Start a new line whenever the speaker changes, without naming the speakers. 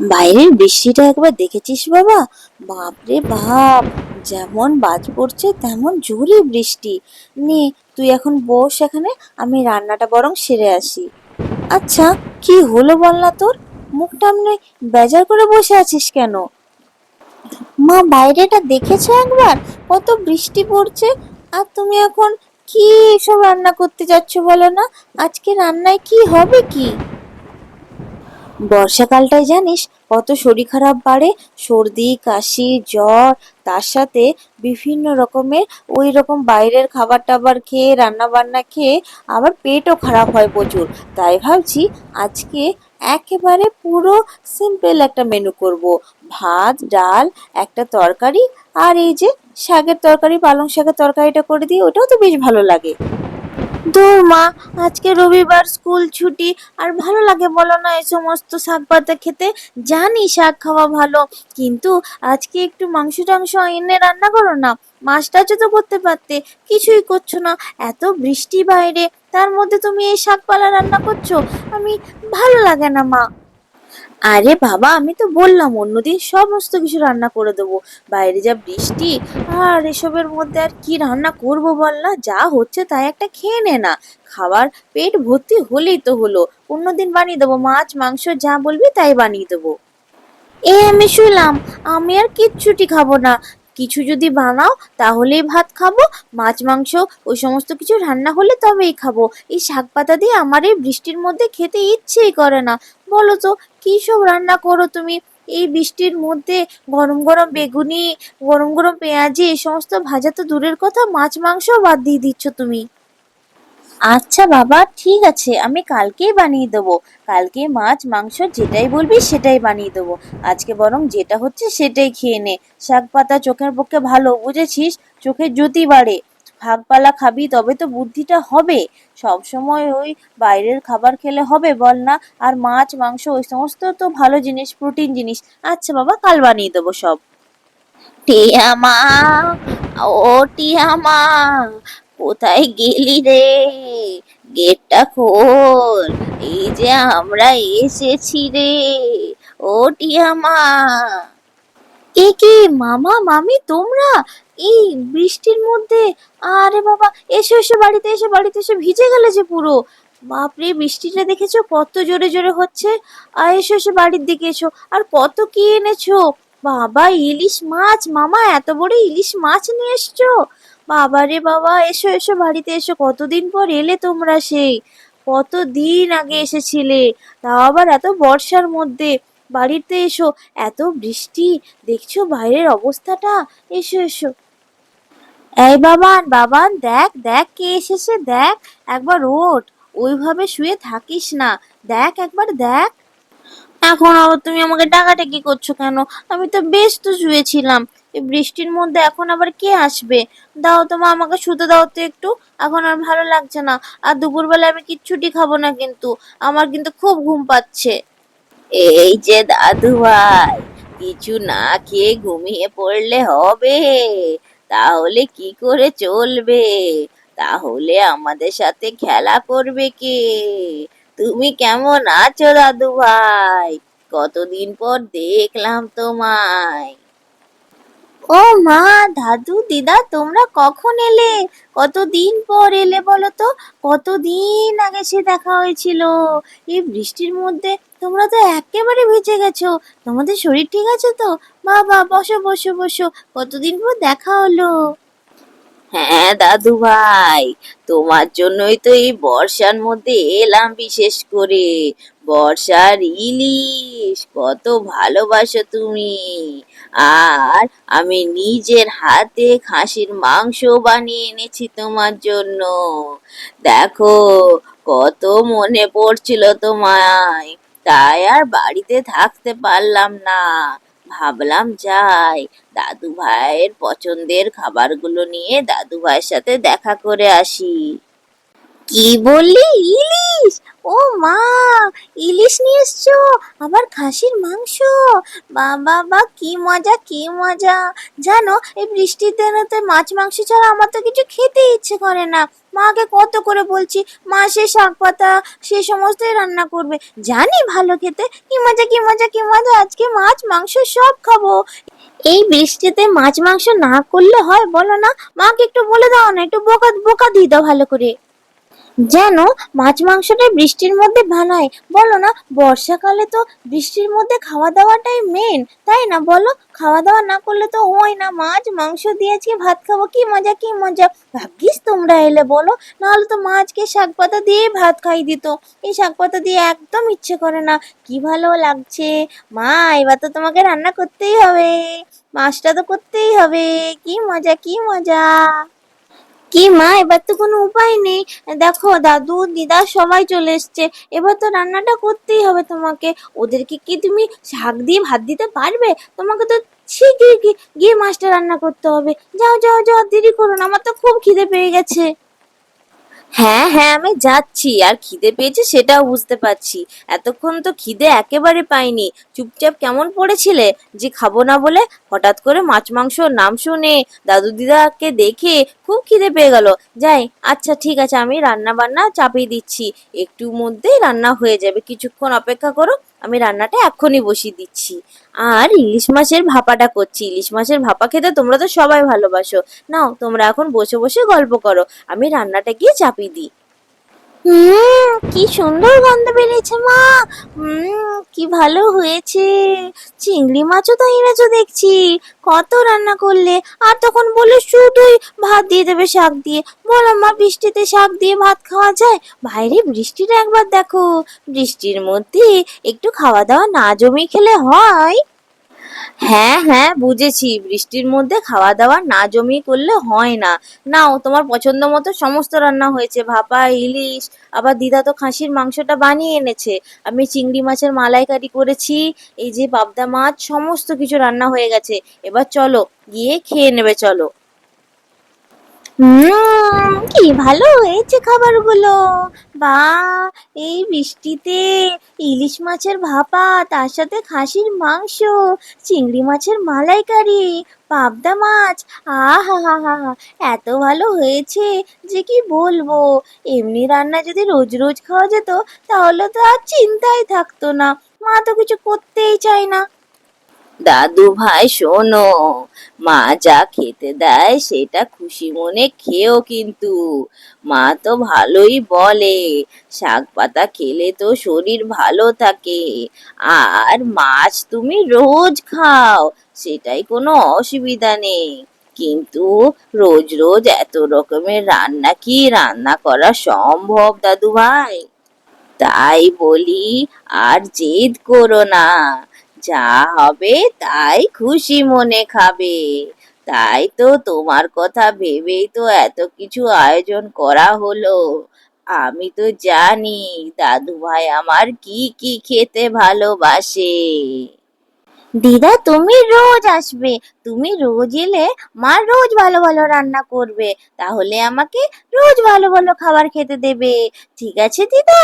বাইরের বৃষ্টিটা একবার দেখেছিস বাবা? বাপরে বাপ! যেমন বাজ পড়ছে তেমন জোরে বৃষ্টি। নে, তুই এখন বস এখানে, আমি রান্নাটা বরং সেরে আসি। আচ্ছা, কি হলো বল না তোর? মুখটা এমনি বেজার করে বসে আছিস কেন? মা, বাইরেটা দেখেছো একবার? কত বৃষ্টি পড়ছে, আর তুমি এখন কি এসব রান্না করতে যাচ্ছ বলো না? আজকে রান্নায় কি হবে কি? বর্ষাকালটায় জানিস কত শরীর খারাপ বাড়ে, সর্দি কাশি জ্বর, তার সাথে বিভিন্ন রকমের ওই রকম বাইরের খাবার টাবার খেয়ে রান্না বান্না খেয়ে আবার পেটও খারাপ হয় প্রচুর। তাই ভাবছি আজকে একেবারে পুরো সিম্পল একটা মেনু করব। ভাত ডাল, একটা তরকারি, আর এই যে শাকের তরকারি, পালং শাকের তরকারিটা করে দিই, ওটাও তো বেশ ভালো লাগে। ধুর মা, আজকে রবিবার, স্কুল ছুটি, আর ভালো লাগে বলো না এই সমস্ত শাক পাতা খেতে? জানি শাক খাওয়া ভালো, কিন্তু আজকে একটু মাংস টাংস এনে রান্না করো না। মাছ টাছও তো করতে পারতে, কিছুই করছো না। এত বৃষ্টি বাইরে, তার মধ্যে তুমি এই শাক পালা রান্না করছো। আমি, ভালো লাগে না মা। আরে বাবা, আমি তো বললাম অন্যদিন সমস্ত কিছু রান্না করে দেবো। বাইরে যা বৃষ্টি, আর এসবের মধ্যে আর কি রান্না করব বল না? যা হচ্ছে তাই একটা খেয়ে নে না। খাবার পেট ভর্তি হলেই তো হলো। অন্যদিন বানিয়ে দেবো, মাছ মাংস যা বলবি তাই বানিয়ে দেবো। আমি শুনলাম আমি আর কিচ্ছুটি খাবো না। কিছু যদি বানাও তাহলেই ভাত খাবো। মাছ মাংস ওই সমস্ত কিছু রান্না হলে তবেই খাবো। এই শাক পাতা দিয়ে আমার এই বৃষ্টির মধ্যে খেতে ইচ্ছেই করে না। বলো তো, কি সব রান্না করো তুমি এই বৃষ্টির মধ্যে? গরম গরম বেগুনি, গরম গরম পেঁয়াজি, এই সমস্ত ভাজা তো দূরের কথা, মাছ মাংস বাদ দিয়ে দিচ্ছ তুমি। আচ্ছা বাবা, ঠিক আছে, আমি কালকেই বানিয়ে দেবো। কালকে মাছ মাংস যেটাই বলবি সেটাই বানিয়ে দেবো। আজকে বরং যেটা হচ্ছে সেটাই খেয়ে নে। শাক পাতা চোখের পক্ষে ভালো, বুঝেছিস? চোখের জ্যোতি বাড়ে। শাকপালা খাবি তবে তো বুদ্ধিটা হবে। সব সময় ওই বাইরের খাবার খেলে হবে বল না? আর মাছ মাংস ওই সমস্ত তো ভালো জিনিস, প্রোটিন জিনিস। আচ্ছা বাবা, কাল বানিয়ে দেবো সব। টিয়া মা, ও টিয়া মা, কোথায় গেলি রে? গেটটা খোল, এই যে আমরা এসেছি রে। ও টিয়া মা। এ কি, মামা মামি তোমরা এই বৃষ্টির মধ্যে? আরে বাবা, এসো এসো, বাড়িতে এসো, বাড়িতে এসে ভিজে গেলে যে পুরো। বাপরে, বৃষ্টিটা দেখেছো কত জোরে জোরে হচ্ছে? আর এসো এসো, বাড়ির দিকে এসো। আর কত কি এনেছো? বাবা, ইলিশ মাছ! মামা, এত বড় ইলিশ মাছ নিয়ে এসছো? বাবা রে বাবা, এসো এসো, বাড়িতে এসো। কতদিন পর এলে তোমরা সেই, কতদিন আগে এসেছিলে, তাও আবার এত বর্ষার মধ্যে। বাড়িতে এসো, এত বৃষ্টি, দেখছো বাইরের অবস্থাটা। এসো এসো। এই বাবান, বাবান, দেখ দেখ কে এসেছে দেখ। একবার ওঠ, ওইভাবে শুয়ে থাকিস না। দেখ একবার দেখ। এখন আবার তুমি আমাকে ডাকাডাকি করছো কেন? আমি তো বেশ তো শুয়েছিলাম। এই বৃষ্টির মধ্যে এখন আবার কে আসবে? দাও তো মা, আমাকে শুতে দাও তো একটু। এখন আর ভালো লাগছে না। আর দুপুরবেলা আমি কিচ্ছুটি খাবো না কিন্তু। আমার কিন্তু খুব ঘুম পাচ্ছে। এই যে দাদু ভাই, কিছু না খেয়ে ঘুমিয়ে পড়লে হবে? তাহলে কি করে চলবে? তাহলে আমাদের সাথে খেলা করবে কে? তুমি কেমন আছো দাদু ভাই? কতদিন পর দেখলাম তোমায়। ও মা, দাদু দিদা, তোমরা কখন এলে? কতদিন পর এলে বলো তো? কতদিন আগে সে দেখা হয়েছিল। এই বৃষ্টির মধ্যে তোমরা তো একেবারে ভিজে গেছো। তোমাদের শরীর ঠিক আছে তো? বাবা, বসো বসো বসো, কতদিন পর দেখা হলো। হ্যাঁ দাদু ভাই, তোমার জন্যই তো এই বর্ষার মধ্যে এলাম বিশেষ করে। বর্ষার ইলিশ কত ভালোবাসো তুমি। আর আমি নিজের হাতে খাসির মাংস বানিয়ে এনেছি তোমার জন্য। দেখো, কত মনে পড়ছিল তোমায়, তাই আর বাড়িতে থাকতে পারলাম না। ভাবলাম যাই, দাদু ভাইয়ের পছন্দের খাবারগুলো নিয়ে দাদু ভাইয়ের সাথে দেখা করে আসি। কি বললি? ইলিশ? ও মা, ইলিশ নিয়ে এসছো? আবার খাসির মাংস? বাবা বা, কি মজা কি মজা! জানো, এই বৃষ্টির দিনে তো মাছ মাংস ছাড়া আমার তো কিছু খেতে ইচ্ছে করে না। মাকে কত করে বলছি, মা সে শাক পাতা সে সমস্তই রান্না করবে। জানি ভালো খেতে। কি মজা কি মজা কি মজা, আজকে মাছ মাংস সব খাবো। এই বৃষ্টিতে মাছ মাংস না করলে হয় বলো না? মাকে একটু বলে দাও না, একটু বোকা বোকা দিয়ে দাও ভালো করে। যেন মাছ মাংসটা বৃষ্টির মধ্যে বানায়, বলো না? বর্ষাকালে তো বৃষ্টির মধ্যে খাওয়া দাওয়াটাই মেন, তাই না বলো? খাওয়া দাওয়া না করলে তো হয় না। মাছ মাংস দিয়ে আজকে ভাত খাবো, কি মজা কি মজা! ভাগ্যিস তোমরা এলে বলো, নাহলে তো মা আজকে শাক পাতা দিয়ে ভাত খাই দিত। এই শাক পাতা দিয়ে একদম ইচ্ছে করে না। কি ভালো লাগছে! মা, এবার তো তোমাকে রান্না করতেই হবে, মাছটা তো করতেই হবে। কি মজা কি মজা! কি মা, এবার তো কোনো উপায় নেই। দেখো, দাদু দিদা সবাই চলে এসছে। এবার তো রান্নাটা করতেই হবে তোমাকে। ওদেরকে কি তুমি শাক দিয়ে ভাত দিতে পারবে? তোমাকে তো শিগগিরই গিয়ে মাছটা রান্না করতে হবে। যাও যাও যাও, দেরি করো না, আমার তো খুব খিদে পেয়ে গেছে। হ্যাঁ হ্যাঁ, আমি যাচ্ছি। আর খিদে পেয়েছে সেটাও বুঝতে পারছি। এতক্ষণ তো খিদে একেবারে পাইনি। চুপচাপ কেমন পড়েছিলে যে খাবো না বলে? হঠাৎ করে মাছ মাংসর নাম শুনে, দাদু দিদাকে দেখে খুব খিদে পেয়ে গেল। যাই, আচ্ছা ঠিক আছে, আমি রান্না বান্না চাপিয়ে দিচ্ছি। একটু মধ্যেই রান্না হয়ে যাবে, কিছুক্ষণ অপেক্ষা করো। আমি রান্নাটা এক্ষুনি বসিয়ে দিচ্ছি। আর ইলিশ মাছের ভাপাটা করছি। ইলিশ মাছের ভাপা খেতে তোমরা তো সবাই ভালোবাসো। নাও, তোমরা এখন বসে বসে গল্প করো, আমি রান্নাটা গিয়ে চাপিয়ে দিই। কি সুন্দর গন্ধ বেরিয়েছে মা। কি ভালো হয়েছে। চিংড়ি মাছও তো এনেছো দেখছি। কত রান্না করলে, আর তখন বলে শুধুই ভাত দিয়ে দেবে শাক দিয়ে। বলো মা, বৃষ্টিতে শাক দিয়ে ভাত খাওয়া যায়? বাইরে বৃষ্টিটা একবার দেখো। বৃষ্টির মধ্যে একটু খাওয়া দাওয়া না জমিয়ে খেলে হয়? হ্যাঁ হ্যাঁ, বুঝেছি। বৃষ্টির মধ্যে খাওয়া দাওয়া না জমিয়ে করলে হয় না। নাও, তোমার পছন্দ মতো সমস্ত রান্না হয়েছে। ভাপা, ইলিশ, আবার দিদা তো খাসির মাংসটা বানিয়ে এনেছে। আমি চিংড়ি মাছের মালাইকারি করেছি। এই যে পাবদা মাছ, সমস্ত কিছু রান্না হয়ে গেছে। এবার চলো, গিয়ে খেয়ে নেবে চলো। কি ভালো হয়েছে খাবারগুলো! বা, এই বৃষ্টিতে ইলিশ মাছের ভাপা, তার সাথে খাসির মাংস, চিংড়ি মাছের মালাইকারি, পাবদা মাছ, আহা হা হা হা! এত ভালো হয়েছে যে কি বলবো। এমনি রান্না যদি রোজ রোজ খাওয়া যেত, তাহলে তো আর চিন্তাই থাকতো না। মা তো কিছু করতেই চায় না। দাদু ভাই শোনো, মা যা খেতে দেয় সেটা খুশি মনে খেও কিন্তু। মা তো ভালোই বলে, শাক পাতা খেলে তো শরীর ভালো থাকে। আর মাছ তুমি রোজ খাও, সেটাই কোনো অসুবিধা নেই। কিন্তু রোজ রোজ এত রকমের রান্না কি রান্না করা সম্ভব দাদু ভাই? তাই বলি, আর জেদ করো না। যা হবে তাই খুশি মনে খাবে। তাই তো তোমার কথা ভেবেই তো এত কিছু আয়োজন করা হলো। আমি তো জানি দাদু ভাই আমার কি কি খেতে ভালোবাসে। দিদা, তুমি রোজ আসবে। তুমি রোজ এলে মা রোজ ভালো ভালো রান্না করবে। তাহলে আমাকে রোজ ভালো ভালো খাবার খেতে দেবে। ঠিক আছে দিদা?